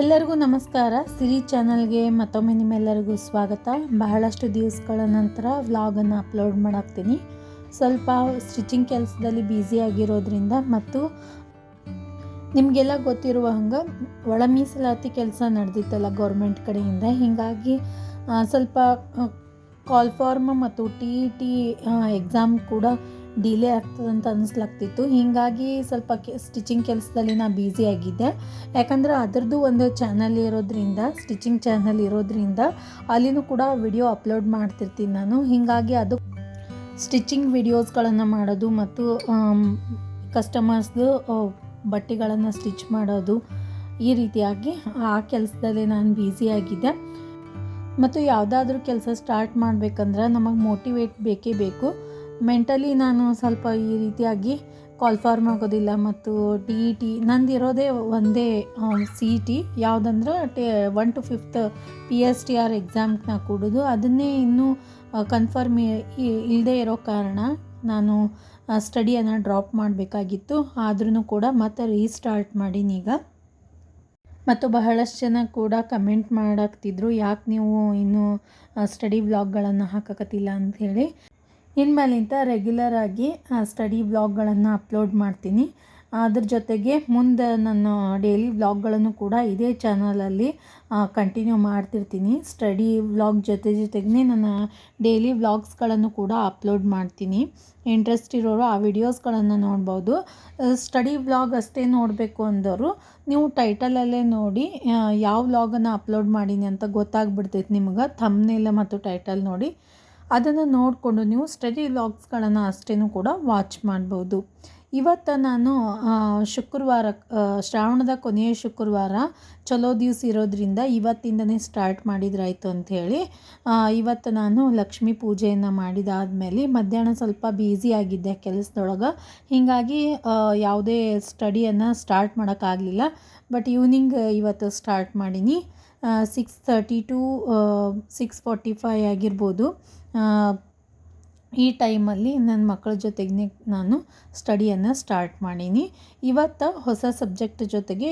ಎಲ್ಲರಿಗೂ ನಮಸ್ಕಾರ. ಸಿರಿ ಚಾನಲ್ಗೆ ಮತ್ತೊಮ್ಮೆ ನಿಮ್ಮೆಲ್ಲರಿಗೂ ಸ್ವಾಗತ. ಬಹಳಷ್ಟು ದಿವಸಗಳ ನಂತರ ವ್ಲಾಗನ್ನು ಅಪ್ಲೋಡ್ ಮಾಡಾಕ್ತೀನಿ. ಸ್ವಲ್ಪ ಸ್ಟಿಚಿಂಗ್ ಕೆಲಸದಲ್ಲಿ ಬ್ಯುಸಿ ಆಗಿರೋದ್ರಿಂದ ಮತ್ತು ನಿಮಗೆಲ್ಲ ಗೊತ್ತಿರುವ ಹಂಗೆ ಒಳ ಮೀಸಲಾತಿ ಕೆಲಸ ನಡೆದಿತ್ತಲ್ಲ ಗೌರ್ಮೆಂಟ್ ಕಡೆಯಿಂದ, ಹೀಗಾಗಿ ಸ್ವಲ್ಪ ಕಾಲ್ ಫಾರ್ಮ್ ಮತ್ತು ಟಿ ಎಕ್ಸಾಮ್ ಕೂಡ ಡಿಲೇ ಆಗ್ತದಂತ ಅನಿಸ್ಲಾಗ್ತಿತ್ತು. ಹೀಗಾಗಿ ಸ್ವಲ್ಪ ಸ್ಟಿಚಿಂಗ್ ಕೆಲಸದಲ್ಲಿ ನಾನು ಬ್ಯುಸಿ ಆಗಿದ್ದೆ. ಯಾಕಂದರೆ ಅದರದ್ದು ಒಂದು ಚಾನಲ್ ಇರೋದ್ರಿಂದ, ಸ್ಟಿಚಿಂಗ್ ಚಾನಲ್ ಇರೋದ್ರಿಂದ ಅಲ್ಲಿನೂ ಕೂಡ ವಿಡಿಯೋ ಅಪ್ಲೋಡ್ ಮಾಡ್ತಿರ್ತೀನಿ ನಾನು. ಹೀಗಾಗಿ ಅದು ಸ್ಟಿಚಿಂಗ್ ವಿಡಿಯೋಸ್ಗಳನ್ನು ಮಾಡೋದು ಮತ್ತು ಕಸ್ಟಮರ್ಸ್ದು ಬಟ್ಟೆಗಳನ್ನು ಸ್ಟಿಚ್ ಮಾಡೋದು, ಈ ರೀತಿಯಾಗಿ ಆ ಕೆಲಸದಲ್ಲಿ ನಾನು ಬ್ಯುಸಿ ಆಗಿದ್ದೆ. ಮತ್ತು ಯಾವುದಾದ್ರೂ ಕೆಲಸ ಸ್ಟಾರ್ಟ್ ಮಾಡಬೇಕಂದ್ರೆ ನಮಗೆ ಮೋಟಿವೇಟ್ ಬೇಕೇ ಬೇಕು. ಮೆಂಟಲಿ ನಾನು ಸ್ವಲ್ಪ ಈ ರೀತಿಯಾಗಿ ಕಾಲ್ ಫಾರ್ಮ್ ಆಗೋದಿಲ್ಲ. ಮತ್ತು ಟಿ ನಂದಿರೋದೇ ಒಂದೇ CET, ಯಾವುದಂದ್ರೆ 1 to 5th PSTR ಎಕ್ಸಾಮ್ನ ಕೊಡೋದು. ಅದನ್ನೇ ಇನ್ನೂ ಕನ್ಫರ್ಮ್ ಇಲ್ಲದೆ ಇರೋ ಕಾರಣ ನಾನು ಸ್ಟಡಿಯನ್ನು ಡ್ರಾಪ್ ಮಾಡಬೇಕಾಗಿತ್ತು. ಆದ್ರೂ ಕೂಡ ಮತ್ತೆ ರೀಸ್ಟಾರ್ಟ್ ಮಾಡೀನಿ ಈಗ. ಮತ್ತು ಬಹಳಷ್ಟು ಜನ ಕೂಡ ಕಮೆಂಟ್ ಮಾಡಾಕ್ತಿದ್ರು, ಯಾಕೆ ನೀವು ಇನ್ನೂ ಸ್ಟಡಿ ವ್ಲಾಗ್ಗಳನ್ನು ಹಾಕಕತ್ತಿಲ್ಲ ಅಂಥೇಳಿ. ಇನ್ಮೇಲಿಂದ ರೆಗ್ಯುಲರ್ ಆಗಿ ಸ್ಟಡಿ ವ್ಲಾಗ್ಗಳನ್ನು ಅಪ್ಲೋಡ್ ಮಾಡ್ತೀನಿ. ಅದ್ರ ಜೊತೆಗೆ ಮುಂದೆ ನನ್ನ ಡೈಲಿ ವ್ಲಾಗ್ಗಳನ್ನು ಕೂಡ ಇದೇ ಚಾನಲಲ್ಲಿ ಕಂಟಿನ್ಯೂ ಮಾಡ್ತಿರ್ತೀನಿ. ಸ್ಟಡಿ ವ್ಲಾಗ್ ಜೊತೆಗೆ ನನ್ನ ಡೈಲಿ ವ್ಲಾಗ್ಸ್ಗಳನ್ನು ಕೂಡ ಅಪ್ಲೋಡ್ ಮಾಡ್ತೀನಿ. ಇಂಟ್ರೆಸ್ಟ್ ಇರೋರು ಆ ವಿಡಿಯೋಸ್ಗಳನ್ನು ನೋಡ್ಬೋದು. ಸ್ಟಡಿ ವ್ಲಾಗ್ ಅಷ್ಟೇ ನೋಡಬೇಕು ಅಂದವರು ನೀವು ಟೈಟಲಲ್ಲೇ ನೋಡಿ ಯಾವ ವ್ಲಾಗನ್ನು ಅಪ್ಲೋಡ್ ಮಾಡೀನಿ ಅಂತ ಗೊತ್ತಾಗ್ಬಿಡ್ತೈತೆ ನಿಮ್ಗೆ. ಥಂಬ್ನೇಲ್ ಮತ್ತು ಟೈಟಲ್ ನೋಡಿ ಅದನ್ನು ನೋಡಿಕೊಂಡು ನೀವು ಸ್ಟಡಿ ವ್ಲಾಗ್ಸ್ಗಳನ್ನು ಅಷ್ಟೇ ಕೂಡ ವಾಚ್ ಮಾಡ್ಬೋದು. ಇವತ್ತು ನಾನು ಶುಕ್ರವಾರ, ಶ್ರಾವಣದ ಕೊನೆಯ ಶುಕ್ರವಾರ, ಚಲೋ ದಿವಸ ಇರೋದ್ರಿಂದ ಇವತ್ತಿಂದನೇ ಸ್ಟಾರ್ಟ್ ಮಾಡಿದ್ರಾಯ್ತು ಅಂಥೇಳಿ ಇವತ್ತು ನಾನು ಲಕ್ಷ್ಮೀ ಪೂಜೆಯನ್ನು ಮಾಡಿದಾದಮೇಲೆ ಮಧ್ಯಾಹ್ನ ಸ್ವಲ್ಪ ಬ್ಯುಸಿ ಆಗಿದ್ದೆ ಕೆಲಸದೊಳಗೆ. ಹೀಗಾಗಿ ಯಾವುದೇ ಸ್ಟಡಿಯನ್ನು ಸ್ಟಾರ್ಟ್ ಮಾಡೋಕ್ಕಾಗಲಿಲ್ಲ. ಬಟ್ ಈವ್ನಿಂಗ್ ಇವತ್ತು ಸ್ಟಾರ್ಟ್ ಮಾಡೀನಿ. 6:30 to 6:45 ಆಗಿರ್ಬೋದು. ಈ ಟೈಮಲ್ಲಿ ನನ್ನ ಮಕ್ಕಳ ಜೊತೆಗೆ ನಾನು ಸ್ಟಡಿಯನ್ನು ಸ್ಟಾರ್ಟ್ ಮಾಡೀನಿ. ಇವತ್ತು ಹೊಸ ಸಬ್ಜೆಕ್ಟ್ ಜೊತೆಗೆ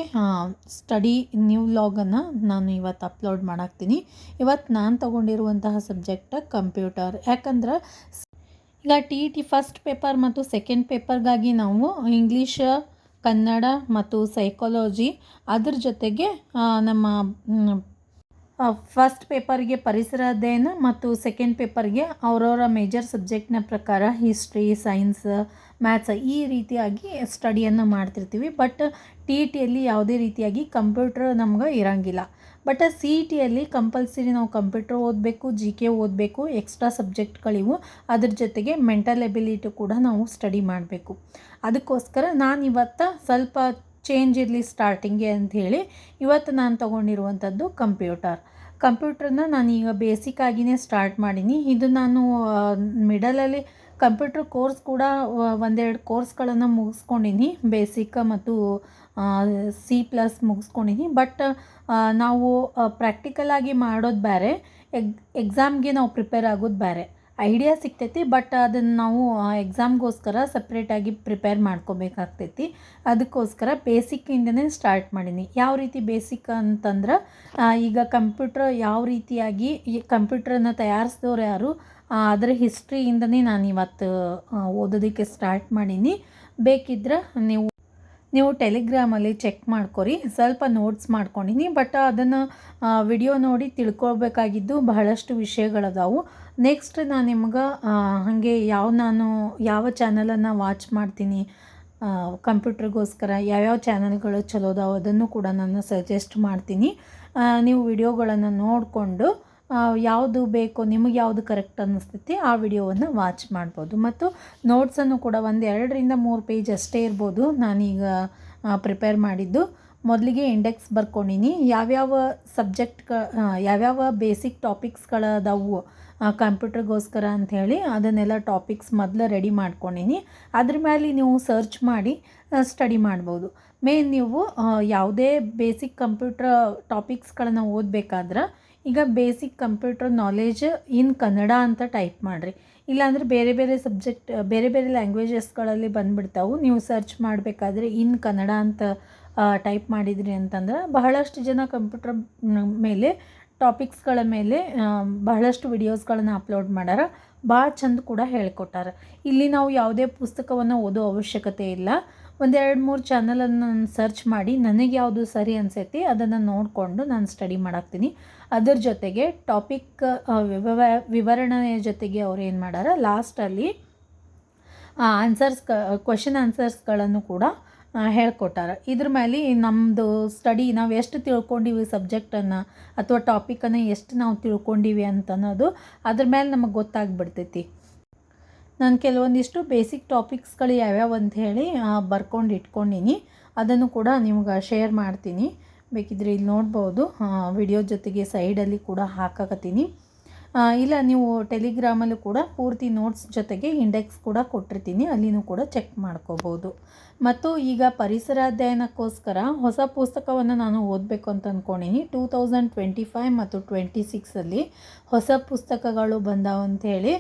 ಸ್ಟಡಿ ನ್ಯೂ ವ್ಲಾಗನ್ನು ನಾನು ಇವತ್ತು ಅಪ್ಲೋಡ್ ಮಾಡಾಕ್ತೀನಿ. ಇವತ್ತು ನಾನು ತೊಗೊಂಡಿರುವಂತಹ ಸಬ್ಜೆಕ್ಟ್ ಕಂಪ್ಯೂಟರ್. ಯಾಕಂದ್ರೆ ಈಗ TET ಫಸ್ಟ್ ಪೇಪರ್ ಮತ್ತು ಸೆಕೆಂಡ್ ಪೇಪರ್ಗಾಗಿ ನಾವು ಇಂಗ್ಲೀಷ್, ಕನ್ನಡ ಮತ್ತು ಸೈಕಾಲಜಿ, ಅದ್ರ ಜೊತೆಗೆ ನಮ್ಮ ಫಸ್ಟ್ ಪೇಪರ್ಗೆ ಪರಿಸರ ಅಧ್ಯಯನ ಮತ್ತು ಸೆಕೆಂಡ್ ಪೇಪರ್ಗೆ ಅವರವರ ಮೇಜರ್ ಸಬ್ಜೆಕ್ಟ್ನ ಪ್ರಕಾರ ಹಿಸ್ಟ್ರಿ, ಸೈನ್ಸ್, ಮ್ಯಾಥ್ಸ್, ಈ ರೀತಿಯಾಗಿ ಸ್ಟಡಿಯನ್ನು ಮಾಡ್ತಿರ್ತೀವಿ. ಬಟ್ TETಯಲ್ಲಿ ಯಾವುದೇ ರೀತಿಯಾಗಿ ಕಂಪ್ಯೂಟರ್ ನಮ್ಗೆ ಇರೋಂಗಿಲ್ಲ. ಬಟ್ CETಯಲ್ಲಿ ಕಂಪಲ್ಸರಿ ನಾವು ಕಂಪ್ಯೂಟರ್ ಓದಬೇಕು, GK ಓದಬೇಕು, ಎಕ್ಸ್ಟ್ರಾ ಸಬ್ಜೆಕ್ಟ್ಗಳಿವು. ಅದ್ರ ಜೊತೆಗೆ ಮೆಂಟಲ್ ಎಬಿಲಿಟಿ ಕೂಡ ನಾವು ಸ್ಟಡಿ ಮಾಡಬೇಕು. ಅದಕ್ಕೋಸ್ಕರ ನಾನು ಇವತ್ತು ಸ್ವಲ್ಪ ಚೇಂಜ್ ಇರಲಿ ಸ್ಟಾರ್ಟಿಂಗ್ಗೆ ಅಂಥೇಳಿ ಇವತ್ತು ನಾನು ತೊಗೊಂಡಿರುವಂಥದ್ದು ಕಂಪ್ಯೂಟರ್ನ ನಾನೀಗ ಬೇಸಿಕ್ಕಾಗಿಯೇ ಸ್ಟಾರ್ಟ್ ಮಾಡೀನಿ. ಇದು ನಾನು ಮಿಡಲಲ್ಲಿ ಕಂಪ್ಯೂಟರ್ ಕೋರ್ಸ್ ಕೂಡ ಒಂದೆರಡು ಕೋರ್ಸ್ಗಳನ್ನು ಮುಗಿಸ್ಕೊಂಡಿನಿ. ಬೇಸಿಕ್ ಮತ್ತು C+ ಮುಗಿಸ್ಕೊಂಡಿನಿ. ಬಟ್ ನಾವು ಪ್ರಾಕ್ಟಿಕಲಾಗಿ ಮಾಡೋದು ಬೇರೆ, ಎಕ್ಸಾಮ್ಗೆ ನಾವು ಪ್ರಿಪೇರ್ ಆಗೋದು ಬೇರೆ. ಐಡಿಯಾ ಸಿಗ್ತೈತಿ, ಬಟ್ ಅದನ್ನು ನಾವು ಎಕ್ಸಾಮ್ಗೋಸ್ಕರ ಸಪ್ರೇಟಾಗಿ ಪ್ರಿಪೇರ್ ಮಾಡ್ಕೋಬೇಕಾಗ್ತೈತಿ. ಅದಕ್ಕೋಸ್ಕರ ಬೇಸಿಕ್ಕಿಂದನೇ ಸ್ಟಾರ್ಟ್ ಮಾಡೀನಿ. ಯಾವ ರೀತಿ ಬೇಸಿಕ್ ಅಂತಂದ್ರೆ, ಈಗ ಕಂಪ್ಯೂಟ್ರ್ ಯಾವ ರೀತಿಯಾಗಿ ಈ ಕಂಪ್ಯೂಟ್ರನ್ನು ತಯಾರಿಸಿದವ್ರು ಯಾರು, ಅದರ ಹಿಸ್ಟ್ರಿಯಿಂದನೇ ನಾನು ಇವತ್ತು ಓದೋದಕ್ಕೆ ಸ್ಟಾರ್ಟ್ ಮಾಡೀನಿ. ಬೇಕಿದ್ರೆ ನೀವು ಟೆಲಿಗ್ರಾಮಲ್ಲಿ ಚೆಕ್ ಮಾಡ್ಕೊರಿ. ಸ್ವಲ್ಪ ನೋಟ್ಸ್ ಮಾಡ್ಕೊಂಡಿನಿ, ಬಟ್ ಅದನ್ನು ವಿಡಿಯೋ ನೋಡಿ ತಿಳ್ಕೊಳ್ಬೇಕಾಗಿದ್ದು ಬಹಳಷ್ಟು ವಿಷಯಗಳದಾವು. ನೆಕ್ಸ್ಟ್ ನಾನು ನಿಮ್ಗೆ ಹಾಗೆ ನಾನು ಯಾವ ಚಾನಲನ್ನು ವಾಚ್ ಮಾಡ್ತೀನಿ ಕಂಪ್ಯೂಟ್ರಿಗೋಸ್ಕರ, ಯಾವ್ಯಾವ ಚಾನಲ್ಗಳು ಚಲೋದಾವು ಅದನ್ನು ಕೂಡ ನಾನು ಸಜೆಸ್ಟ್ ಮಾಡ್ತೀನಿ. ನೀವು ವಿಡಿಯೋಗಳನ್ನು ನೋಡಿಕೊಂಡು ಯಾವುದು ಬೇಕೋ, ನಿಮಗೆ ಯಾವುದು ಕರೆಕ್ಟ್ ಅನ್ನಿಸ್ತೈತಿ ಆ ವಿಡಿಯೋವನ್ನು ವಾಚ್ ಮಾಡ್ಬೋದು. ಮತ್ತು ನೋಟ್ಸನ್ನು ಕೂಡ 2-3 ಪೇಜ್ ಅಷ್ಟೇ ಇರ್ಬೋದು. ನಾನೀಗ ಪ್ರಿಪೇರ್ ಮಾಡಿದ್ದು ಮೊದಲಿಗೆ ಇಂಡೆಕ್ಸ್ ಬರ್ಕೊಂಡಿನಿ. ಯಾವ್ಯಾವ ಬೇಸಿಕ್ ಟಾಪಿಕ್ಸ್ಗಳದಾವು ಕಂಪ್ಯೂಟರ್ಗೋಸ್ಕರ ಅಂಥೇಳಿ ಅದನ್ನೆಲ್ಲ ಟಾಪಿಕ್ಸ್ ಮೊದಲು ರೆಡಿ ಮಾಡ್ಕೊಂಡಿನಿ. ಅದ್ರ ಮೇಲೆ ನೀವು ಸರ್ಚ್ ಮಾಡಿ ಸ್ಟಡಿ ಮಾಡ್ಬೋದು. ನೀವು ಯಾವುದೇ ಬೇಸಿಕ್ ಕಂಪ್ಯೂಟರ್ ಟಾಪಿಕ್ಸ್ಗಳನ್ನು ಓದಬೇಕಾದ್ರೆ ಈಗ basic computer knowledge in Kannada ಅಂತ ಟೈಪ್ ಮಾಡಿರಿ. ಇಲ್ಲಾಂದರೆ ಬೇರೆ ಬೇರೆ ಸಬ್ಜೆಕ್ಟ್ ಬೇರೆ ಬೇರೆ ಲ್ಯಾಂಗ್ವೇಜಸ್ಗಳಲ್ಲಿ ಬಂದುಬಿಡ್ತಾವೆ. ನೀವು ಸರ್ಚ್ ಮಾಡಬೇಕಾದ್ರೆ ಇನ್ ಕನ್ನಡ ಅಂತ ಟೈಪ್ ಮಾಡಿದ್ರಿ ಅಂತಂದ್ರೆ ಬಹಳಷ್ಟು ಜನ ಕಂಪ್ಯೂಟರ್ ಮೇಲೆ ಟಾಪಿಕ್ಸ್ಗಳ ಮೇಲೆ ಬಹಳಷ್ಟು ವಿಡಿಯೋಸ್ಗಳನ್ನು ಅಪ್ಲೋಡ್ ಮಾಡ್ಯಾರ. ಭಾಳ ಚಂದ ಕೂಡ ಹೇಳ್ಕೊಟ್ಟಾರ. ಇಲ್ಲಿ ನಾವು ಯಾವುದೇ ಪುಸ್ತಕವನ್ನು ಓದೋ ಅವಶ್ಯಕತೆ ಇಲ್ಲ. ಒಂದು 2-3 ಚಾನಲನ್ನು ನಾನು ಸರ್ಚ್ ಮಾಡಿ ನನಗೆ ಯಾವುದು ಸರಿ ಅನಿಸೈತಿ ಅದನ್ನು ನೋಡಿಕೊಂಡು ನಾನು ಸ್ಟಡಿ ಮಾಡಾಕ್ತೀನಿ. ಅದರ ಜೊತೆಗೆ ಟಾಪಿಕ್ ವಿವರಣೆಯ ಜೊತೆಗೆ ಅವ್ರು ಏನು ಮಾಡ್ಯಾರ ಲಾಸ್ಟಲ್ಲಿ ಕ್ವೆಶನ್ ಆನ್ಸರ್ಸ್ಗಳನ್ನು ಕೂಡ ಹೇಳ್ಕೊಟ್ಟಾರ. ಇದ್ರ ಮೇಲೆ ನಮ್ಮದು ಸ್ಟಡಿ ನಾವು ಎಷ್ಟು ತಿಳ್ಕೊಂಡಿವಿ ಸಬ್ಜೆಕ್ಟನ್ನು ಅಥವಾ ಟಾಪಿಕನ್ನು ಎಷ್ಟು ನಾವು ತಿಳ್ಕೊಂಡಿವಿ ಅಂತನ್ನೋದು ಅದ್ರ ಮೇಲೆ ನಮಗೆ ಗೊತ್ತಾಗ್ಬಿಡ್ತೈತಿ. ನಾನು ಕೆಲವೊಂದಿಷ್ಟು ಬೇಸಿಕ್ ಟಾಪಿಕ್ಸ್ಗಳು ಯಾವ್ಯಾವ ಅಂತ ಹೇಳಿ ಬರ್ಕೊಂಡು ಇಟ್ಕೊಂಡೀನಿ. ಅದನ್ನು ಕೂಡ ನಿಮ್ಗೆ ಶೇರ್ ಮಾಡ್ತೀನಿ. ಬೇಕಿದ್ರೆ ಇಲ್ಲಿ ನೋಡ್ಬೋದು, ವಿಡಿಯೋ ಜೊತೆಗೆ ಸೈಡಲ್ಲಿ ಕೂಡ ಹಾಕಕತ್ತೀನಿ. ಇಲ್ಲ ನೀವು ಟೆಲಿಗ್ರಾಮಲ್ಲೂ ಕೂಡ ಪೂರ್ತಿ ನೋಟ್ಸ್ ಜೊತೆಗೆ ಇಂಡೆಕ್ಸ್ ಕೂಡ ಕೊಟ್ಟಿರ್ತೀನಿ, ಅಲ್ಲಿನೂ ಕೂಡ ಚೆಕ್ ಮಾಡ್ಕೋಬೋದು. ಮತ್ತು ಈಗ ಪರಿಸರ ಅಧ್ಯಯನಕ್ಕೋಸ್ಕರ ಹೊಸ ಪುಸ್ತಕವನ್ನು ನಾನು ಓದಬೇಕು ಅಂತ ಅಂದ್ಕೊಂಡೀನಿ. 2025 ಮತ್ತು 26 ಹೊಸ ಪುಸ್ತಕಗಳು ಬಂದಾವ ಅಂಥೇಳಿ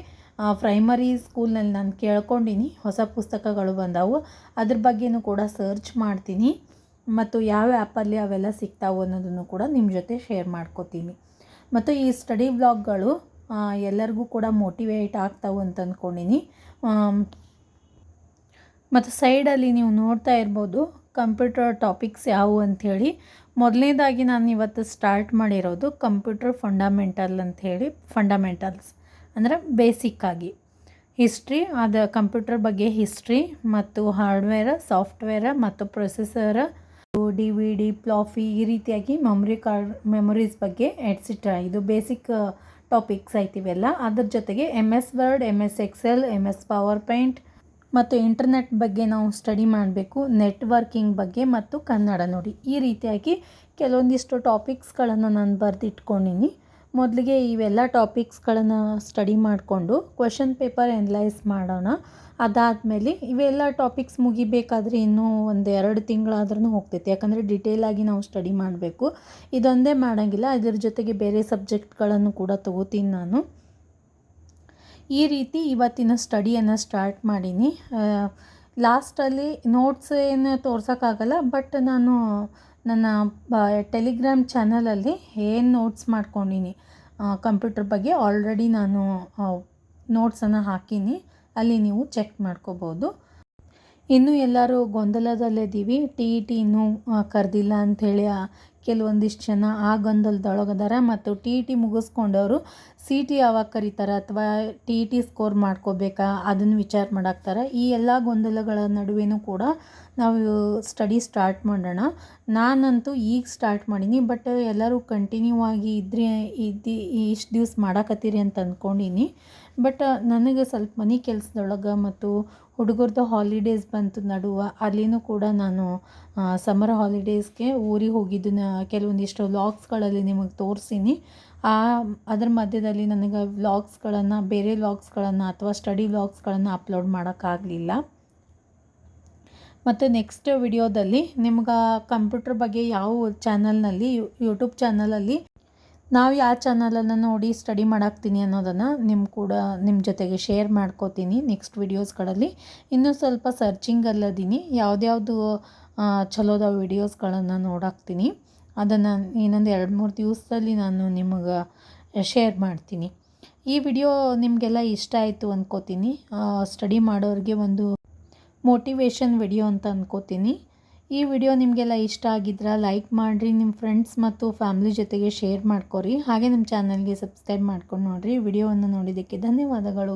ಪ್ರೈಮರಿ ಸ್ಕೂಲ್ನಲ್ಲಿ ನಾನು ಕೇಳ್ಕೊಂಡೀನಿ. ಹೊಸ ಪುಸ್ತಕಗಳು ಬಂದಾವು, ಅದ್ರ ಬಗ್ಗೆನೂ ಕೂಡ ಸರ್ಚ್ ಮಾಡ್ತೀನಿ ಮತ್ತು ಯಾವ ಆ್ಯಪಲ್ಲಿ ಅವೆಲ್ಲ ಸಿಗ್ತಾವೆ ಅನ್ನೋದನ್ನು ಕೂಡ ನಿಮ್ಮ ಜೊತೆ ಶೇರ್ ಮಾಡ್ಕೋತೀನಿ. ಮತ್ತು ಈ ಸ್ಟಡಿ ವ್ಲಾಗ್ಗಳು ಎಲ್ಲರಿಗೂ ಕೂಡ ಮೋಟಿವೇಟ್ ಆಗ್ತಾವೆ ಅಂತ ಅಂದ್ಕೊಂಡೀನಿ. ಮತ್ತು ಸೈಡಲ್ಲಿ ನೀವು ನೋಡ್ತಾ ಇರ್ಬೋದು ಕಂಪ್ಯೂಟರ್ ಟಾಪಿಕ್ಸ್ ಯಾವುವು ಅಂಥೇಳಿ. ಮೊದಲನೇದಾಗಿ ನಾನು ಇವತ್ತು ಸ್ಟಾರ್ಟ್ ಮಾಡಿರೋದು ಕಂಪ್ಯೂಟರ್ ಫಂಡಮೆಂಟಲ್ಸ್ ಅಂದರೆ ಬೇಸಿಕ್ಕಾಗಿ ಹಿಸ್ಟ್ರಿ, ಅದು ಕಂಪ್ಯೂಟರ್ ಬಗ್ಗೆ ಹಿಸ್ಟ್ರಿ ಮತ್ತು ಹಾರ್ಡ್ವೇರ್, ಸಾಫ್ಟ್ವೇರ್ ಮತ್ತು ಪ್ರೊಸೆಸರ್, DVD, ಫ್ಲಾಫಿ, ಈ ರೀತಿಯಾಗಿ ಮೆಮೊರೀಸ್ ಬಗ್ಗೆ ಎಟ್ಸಿಟ್ರಾ. ಇದು ಬೇಸಿಕ್ ಟಾಪಿಕ್ಸ್ ಆಯ್ತಿವೆಲ್ಲ. ಅದ್ರ ಜೊತೆಗೆ MS word, MS excel, MS power point ಮತ್ತು ಇಂಟರ್ನೆಟ್ ಬಗ್ಗೆ ನಾವು ಸ್ಟಡಿ ಮಾಡಬೇಕು. ನೆಟ್ವರ್ಕಿಂಗ್ ಬಗ್ಗೆ ಮತ್ತು ಕನ್ನಡ ನೋಡಿ, ಈ ರೀತಿಯಾಗಿ ಕೆಲವೊಂದಿಷ್ಟು ಟಾಪಿಕ್ಸ್ಗಳನ್ನು ನಾನು ಬರೆದಿಟ್ಕೊಂಡೀನಿ. ಮೊದಲಿಗೆ ಇವೆಲ್ಲ ಟಾಪಿಕ್ಸ್ಗಳನ್ನು ಸ್ಟಡಿ ಮಾಡಿಕೊಂಡು ಕ್ವೆಶನ್ ಪೇಪರ್ ಎನಲೈಸ್ ಮಾಡೋಣ. ಅದಾದಮೇಲೆ ಇವೆಲ್ಲ ಟಾಪಿಕ್ಸ್ ಮುಗಿಬೇಕಾದ್ರೆ ಇನ್ನೂ 1-2 ತಿಂಗಳಾದ್ರೂ ಹೋಗ್ತೈತೆ. ಯಾಕಂದರೆ ಡಿಟೇಲಾಗಿ ನಾವು ಸ್ಟಡಿ ಮಾಡಬೇಕು. ಇದೊಂದೇ ಮಾಡೋಂಗಿಲ್ಲ, ಇದರ ಜೊತೆಗೆ ಬೇರೆ ಸಬ್ಜೆಕ್ಟ್ಗಳನ್ನು ಕೂಡ ತೊಗೋತೀನಿ ನಾನು. ಈ ರೀತಿ ಇವತ್ತಿನ ಸ್ಟಡಿಯನ್ನು ಸ್ಟಾರ್ಟ್ ಮಾಡೀನಿ. ಲಾಸ್ಟಲ್ಲಿ ನೋಟ್ಸ್ ಏನು ತೋರ್ಸೋಕ್ಕಾಗಲ್ಲ, ಬಟ್ ನಾನು ನನ್ನ ಟೆಲಿಗ್ರಾಮ್ ಚಾನಲಲ್ಲಿ ಏನು ನೋಟ್ಸ್ ಮಾಡ್ಕೊಂಡೀನಿ ಕಂಪ್ಯೂಟರ್ ಬಗ್ಗೆ ಆಲ್ರೆಡಿ ನಾನು ನೋಟ್ಸನ್ನು ಹಾಕೀನಿ, ಅಲ್ಲಿ ನೀವು ಚೆಕ್ ಮಾಡ್ಕೋಬೋದು. ಇನ್ನೂ ಎಲ್ಲರೂ ಗೊಂದಲದಲ್ಲಿದ್ದೀವಿ, TET ಇನ್ನೂ ಕರೆದಿಲ್ಲ ಅಂಥೇಳಿ ಕೆಲವೊಂದಿಷ್ಟು ಜನ ಆ ಗೊಂದಲದೊಳಗದಾರ. ಮತ್ತು TET ಮುಗಿಸ್ಕೊಂಡವರು CT ಯಾವಾಗ ಕರೀತಾರೆ ಅಥವಾ TET ಸ್ಕೋರ್ ಮಾಡ್ಕೋಬೇಕಾ ಅದನ್ನು ವಿಚಾರ ಮಾಡಾಕ್ತಾರೆ. ಈ ಎಲ್ಲ ಗೊಂದಲಗಳ ನಡುವೆನೂ ಕೂಡ ನಾವು ಸ್ಟಡಿ ಸ್ಟಾರ್ಟ್ ಮಾಡೋಣ. ನಾನಂತೂ ಈಗ ಸ್ಟಾರ್ಟ್ ಮಾಡೀನಿ, ಬಟ್ ಎಲ್ಲರೂ ಕಂಟಿನ್ಯೂ ಆಗಿ ಇಷ್ಟು ದಿವ್ಸ ಮಾಡಾಕತ್ತೀರಿ ಅಂತ ಅಂದ್ಕೊಂಡೀನಿ. ಬಟ್ ನನಗೆ ಸ್ವಲ್ಪ ಮನೆ ಕೆಲಸದೊಳಗೆ ಮತ್ತು ಹುಡುಗರದ್ದು ಹಾಲಿಡೇಸ್ ಬಂತು ನಡುವೆ, ಅಲ್ಲಿನೂ ಕೂಡ ನಾನು ಸಮ್ಮರ್ ಹಾಲಿಡೇಸ್ಗೆ ಊರಿಗೆ ಹೋಗಿದ್ದನ್ನ ಕೆಲವೊಂದಿಷ್ಟು ವ್ಲಾಗ್ಸ್ಗಳಲ್ಲಿ ನಿಮಗೆ ತೋರಿಸೀನಿ. ಅದರ ಮಧ್ಯದಲ್ಲಿ ನನಗೆ ಬೇರೆ ವ್ಲಾಗ್ಸ್ಗಳನ್ನು ಅಥವಾ ಸ್ಟಡಿ ವ್ಲಾಗ್ಸ್ಗಳನ್ನು ಅಪ್ಲೋಡ್ ಮಾಡೋಕ್ಕಾಗಲಿಲ್ಲ. ಮತ್ತು ನೆಕ್ಸ್ಟ್ ವಿಡಿಯೋದಲ್ಲಿ ನಿಮ್ಗೆ ಕಂಪ್ಯೂಟರ್ ಬಗ್ಗೆ ಯಾವ ಚಾನಲ್ನಲ್ಲಿ ಯೂಟ್ಯೂಬ್ ಚಾನಲಲ್ಲಿ ನಾವು ಯಾವ ಚಾನಲನ್ನು ನೋಡಿ ಸ್ಟಡಿ ಮಾಡಾಕ್ತೀನಿ ಅನ್ನೋದನ್ನು ನಿಮ್ಮ ಜೊತೆಗೆ ಶೇರ್ ಮಾಡ್ಕೋತೀನಿ ನೆಕ್ಸ್ಟ್ ವಿಡಿಯೋಸ್ಗಳಲ್ಲಿ. ಇನ್ನೂ ಸ್ವಲ್ಪ ಸರ್ಚಿಂಗಲ್ಲದೀನಿ, ಯಾವ್ದ್ಯಾವುದು ಚಲೋದ ವಿಡಿಯೋಸ್ಗಳನ್ನು ನೋಡಾಕ್ತೀನಿ. ಅದನ್ನು ಇನ್ನೊಂದು 2-3 ದಿವಸದಲ್ಲಿ ನಾನು ನಿಮಗೆ ಶೇರ್ ಮಾಡ್ತೀನಿ. ಈ ವಿಡಿಯೋ ನಿಮಗೆಲ್ಲ ಇಷ್ಟ ಆಯಿತು ಅಂದ್ಕೋತೀನಿ. ಸ್ಟಡಿ ಮಾಡೋರಿಗೆ ಒಂದು ಮೋಟಿವೇಶನ್ ವಿಡಿಯೋ ಅಂತ ಅಂದ್ಕೋತೀನಿ. ಈ ವಿಡಿಯೋ ನಿಮಗೆಲ್ಲ ಇಷ್ಟ ಆಗಿದ್ರೆ ಲೈಕ್ ಮಾಡಿರಿ, ನಿಮ್ಮ ಫ್ರೆಂಡ್ಸ್ ಮತ್ತು ಫ್ಯಾಮಿಲಿ ಜೊತೆಗೆ ಶೇರ್ ಮಾಡ್ಕೊರಿ. ಹಾಗೆ ನಮ್ಮ ಚಾನಲ್ಗೆ ಸಬ್ಸ್ಕ್ರೈಬ್ ಮಾಡ್ಕೊಂಡು ನೋಡಿರಿ. ವಿಡಿಯೋವನ್ನು ನೋಡಿದ್ದಕ್ಕೆ ಧನ್ಯವಾದಗಳು.